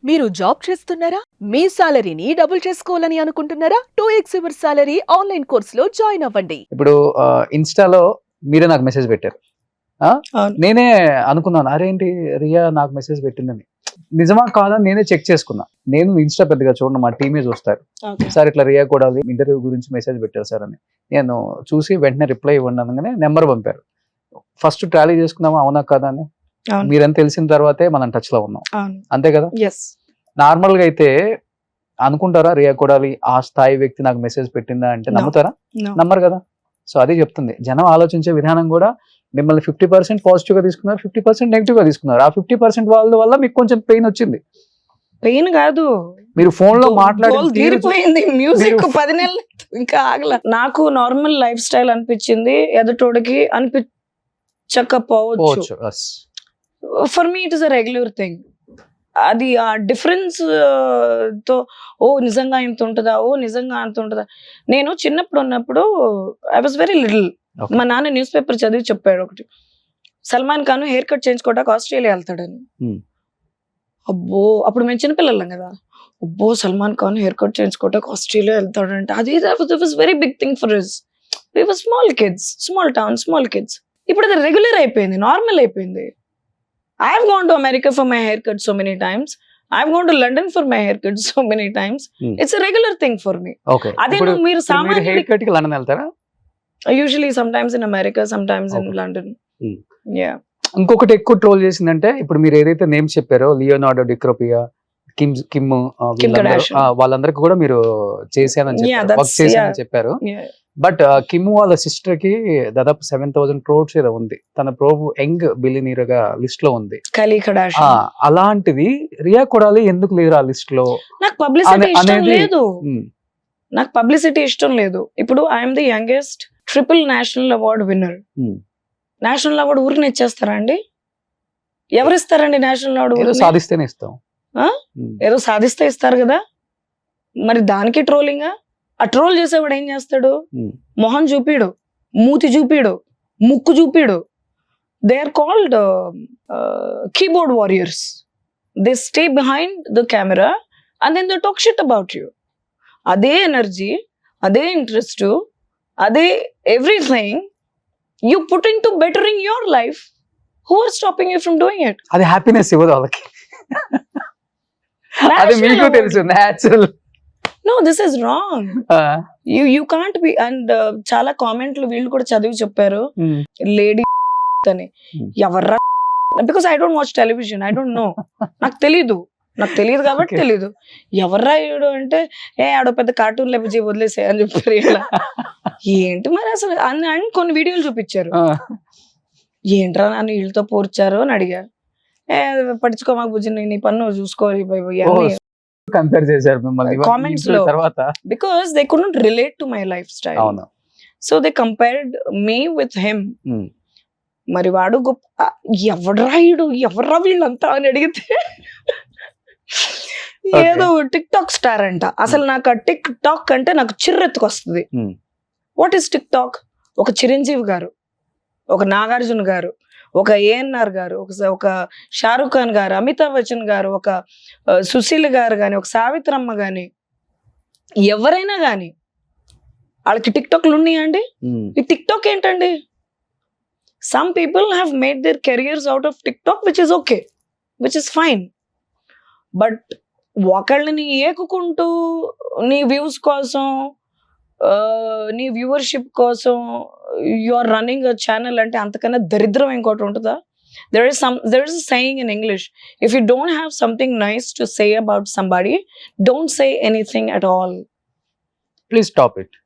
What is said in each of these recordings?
మీరు జాబ్ చేస్తున్నారా? మీ సాలరీని డబుల్ చేసుకోవాలని అనుకుంటున్నారా? 2x యువర్ సాలరీ ఆన్లైన్ కోర్సులో జాయిన్ అవ్వండి. ఇప్పుడు ఇన్స్టాలో మీరే నాకు మెసేజ్ పెట్టారు. అవును. నేనే అనుకున్నాను, అరేంటి రియా నాకు మెసేజ్ పెట్టిందని. నిజమా కాదని నేనే చెక్ చేసుకున్నా. నేను ఇన్స్టా పెద్దగా చూడండి, మా టీమే చూస్తారు. Okay. సార్ ఇట్లా రియా కూడా ఇంటర్వ్యూ గురించి మెసేజ్ పెట్టారు సార్ అని. నేను చూసి వెంటనే రిప్లై ఇవ్వండి అనగానే నెంబర్ పంపారు. ఫస్ట్ ట్రాలీ చేసుకుందామా అవునా కదా అని. అవును. మీరని తెలిసిన తర్వాతే మనం టచ్ లో ఉన్నాం, అవును. అంతే కదా. Yes. నార్మల్ గా అయితే అనుకుంటారా రియా కొడాలి ఆ స్థాయి వ్యక్తి నాకు మెసేజ్ పెట్టిందా అంటే No. నమ్ముతారా? No. నమ్మరు కదా. సో అదే చెప్తుంది, జనం ఆలోచించే విధానం కూడా మిమ్మల్ని 50% పాజిటివ్ గా తీసుకున్నారు, 50% నెగిటివ్ గా తీసుకున్నారు. ఆ 50% వాళ్ళ వల్ల మీకు కొంచెం పెయిన్ వచ్చింది. పెయిన్ కాదు, మీరు ఫోన్ లో గోల్ మాట్లాడి తీరిపోయింది. మ్యూజిక్ మీరు- 10 నెలలు ఇంకా ఆగల. నాకు నార్మల్ లైఫ్ స్టైల్ అనిపించింది, ఎదుటోడికి అనిపించకపోవచ్చు. For me it is a regular thing. అది ఆ డిఫరెన్స్ తో ఓ నిజంగా ఇంత ఉంటుందా, ఓ నిజంగా అంత ఉంటుందా. నేను చిన్నప్పుడు ఉన్నప్పుడు I was very little. Okay. మా నాన్న న్యూస్ పేపర్ చదివి చెప్పాడు ఒకటి, సల్మాన్ ఖాన్ హెయిర్ కట్ చేయించుకోవడానికి ఆస్ట్రేలియా వెళ్తాడని. Hmm. అబ్బో అప్పుడు మేము చిన్నపిల్లలం కదా, అబ్బో సల్మాన్ ఖాన్ హెయిర్ కట్ చేయించుకోవడానికి ఆస్ట్రేలియా వెళ్తాడంటే అది was very big thing for us. We were small kids, small town, small kids. ఇప్పుడు అది రెగ్యులర్ అయిపోయింది, నార్మల్ అయిపోయింది. I have gone to America for my haircut so many times. I have gone to London for my haircut so many times. Hmm. It's a regular thing for me. Okay. అదే ఇప్పుడు మీరు hair సామాన్యుడి cut కి London వెళ్తారా? usually sometimes in America, sometimes in Okay. London. Hmm. Yeah. ఇంకొకటి ఎక్కువ troll చేసిందంటే, ఇప్పుడు మీరు ఏదైతే నేమ్స్ చెప్పారో లియోనార్డో డిక్రోపియా, కిమ్ Kardashian. వాళ్ళందరికీ కూడా మీరు చేశానని Yeah, చెప్పారు, వర్క్ that's- చేశానని yeah. చెప్పారు. Yeah. బట్ కిమ్ వాళ్ళ సిస్టర్ కి దాదాపు 7,000 crores ఏదో ఉంది, తన ప్రోబ్ యంగ్ బిలియనీర్ గా లిస్ట్ లో ఉంది. Khali Kardashian. అలాంటిది రియా కొడాలి ఎందుకు లేరు ఆ లిస్ట్ లో? నాకు పబ్లిసిటీ ఇష్టం అనేది- లేదు. ఉమ్, నాకు పబ్లిసిటీ ఇష్టం లేదు. ఇప్పుడు I'm the youngest triple national award winner. Um. National award ఊరిని ఇచ్చేస్తారా అండి? ఎవరు ఇస్తారండి నేషనల్ అవార్డు? ఏదో సాధిస్తేనే ఇస్తాం. ఆ? ఉమ్, ఏదో సాధిస్తే ఇస్తారు కదా, మరి దానికి ట్రోలింగ్. ఆ ట్రోల్ చేసేవాడు ఏం చేస్తాడు? ఉమ్. మొహం చూపిడు, మూతి చూపిడు, ముక్కు చూపిడు. They are called keyboard warriors. They stay behind the camera and then they talk shit about you. అదే ఎనర్జీ, అదే ఇంట్రెస్ట్, అదే everything you putting to bettering your life. Who are stopping you from doing it? అది happiness ఇవ్వదు వాళ్ళకి. అది మీకు తెలుసు, natural. No, this is wrong. You can't be. And చాలా కామెంట్లు వీళ్ళు కూడా చదివి చెప్పారు, లేడీ అని. Hmm. ఎవర్రా? Because I don't watch television, I don't know. నాకు తెలీదు కాబట్టి Okay. తెలీదు. ఎవర్రా ఈడు అంటే, ఆడో పెద్ద కార్టూన్ విజయ్ వదిలేసే అని చెప్పారు. ఇలా ఏంటి మరి అసలు అని కొన్ని వీడియోలు చూపించారు. ఏంట్రా నన్ను వీళ్ళతో పోర్చారు అని అడిగా. పట్టించుకో మాకు బుజ్జి, నీ పన్ను చూసుకోవాలి కంపేర్ చేశారు మిమ్మల్ని Comments ఇంట్లో లో. తర్వాత. Because they couldn't relate to my life style. అవును. So they compared me with him. Um. మరి వాడు గొప్ప, ఎవడ్రా వీళ్ళంతా అని అడిగితే ఏదో టిక్ టాక్ స్టార్ అంట. అసలు నాకు ఆ టిక్ టాక్ అంటే నాకు చిర్రెత్తుకొస్తుంది. Hmm. What is tick talk? ఒక చిరంజీవి గారు, ఒక నాగార్జున గారు, ఒక ఏఎన్ఆర్ గారు, ఒక షారూక్ ఖాన్ గారు, అమితాబ్ బచ్చన్ గారు, ఒక సుశీల్ గారు గాని, ఒక సావిత్రమ్మ గాని, ఎవరైనా గాని వాళ్ళకి టిక్ టాక్లు ఉన్నాయా అండి? ఉమ్. ఈ టిక్ టాక్ ఏంటండి? Some people have made their careers out of TikTok, which is okay, which is fine. But ఒకళ్ళని ఏకుకుంటూ నీ వ్యూస్ కోసం, నీ వ్యూవర్షిప్ కోసం you are running a channel అంటే అంతకన్నా దరిద్రం ఇంకోటి ఉంటుందా? there is a saying in English, if you don't have something nice to say about somebody, don't say anything at all. Please stop it.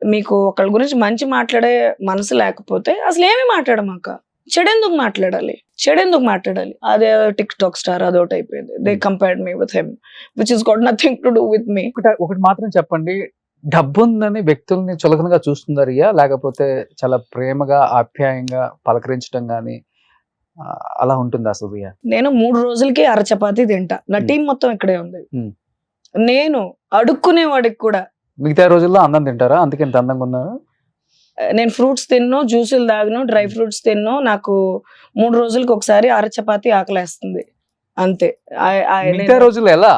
మీకు ఒకళ్ళ గురించి మంచి మాట్లాడే మనసు లేకపోతే అసలు ఏమి మాట్లాడమాక. చెడెందుకు మాట్లాడాలి? అదే టిక్ టాక్ స్టార్ అదొకటి అయిపోయింది. They compared me with him, which is got nothing to do with me. ఒకటి మాత్రం చెప్పండి, డబ్బు ఉందని వ్యక్తుల్ని చులకనగా చూస్తుందా రియా, లేకపోతే చాలా ప్రేమగా ఆప్యాయంగా పలకరించడం గానీ అలా ఉంటుంది అసలు రియా? నేను 3 రోజులకి అర చపాతీ తింటా. నా టీం మొత్తం ఇక్కడే ఉంది. నేను అడుక్కునేవాడికి కూడా. మిగతా రోజుల్లో అన్నం తింటారా? అందుకే ఇంత అందంగా ఉన్నారు. నేను ఫ్రూట్స్ తిన్ను, జ్యూసులు తాగను, డ్రై ఫ్రూట్స్ తిన్ను. నాకు 3 రోజులకి ఒకసారి అర చపాతీ ఆకలేస్తుంది. అంతే. మిగతా రోజులు ఎలా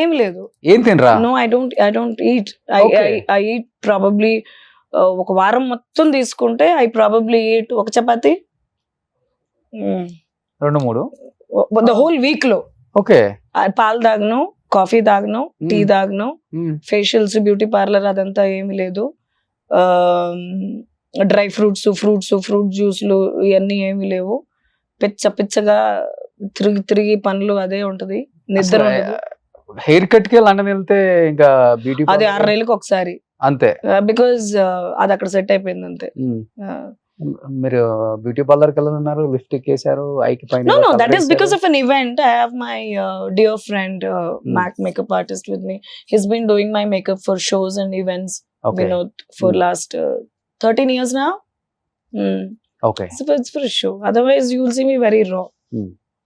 ఏం లేదు. ఏం తినరా? No, I don't eat. Okay. I eat probably ఒక వారం మొత్తం తీసుకుంటే ఐ ప్రాబబ్లీ ఈట్ ఒక చపాతి 2-3. ద హోల్ వీక్ లో. ఓకే. పాలు తాగను, కాఫీ తాగను, టీ తాగను, ఫేషియల్స్, బ్యూటీ పార్లర్ అదంతా ఏమి లేదు. డ్రై ఫ్రూట్ జ్యూస్లు ఇవన్నీ ఏమి లేవు. పిచ్చగా తిరిగి పనులు అదే ఉంటది, నిద్ర ఉండదు. హెయిర్ కట్ కి లండన్ వెళ్తే ఇంకా బ్యూటీ అది 6 నెలలకు ఒకసారి, అంతే. బికాజ్ అది అక్కడ సెట్ అయిపోయింది అంతే. మీరు బ్యూటీ పార్లర్ కి వెళ్ళనున్నారు, లిప్స్టిక్ వేసారు, ఐకి పైన No, that is because of an event. I have my dear friend, Mac makeup artist with me. He's been doing my makeup for shows and events, Vinod, for last 13 years now. Okay. So it's for a show. Otherwise, you will see me very raw.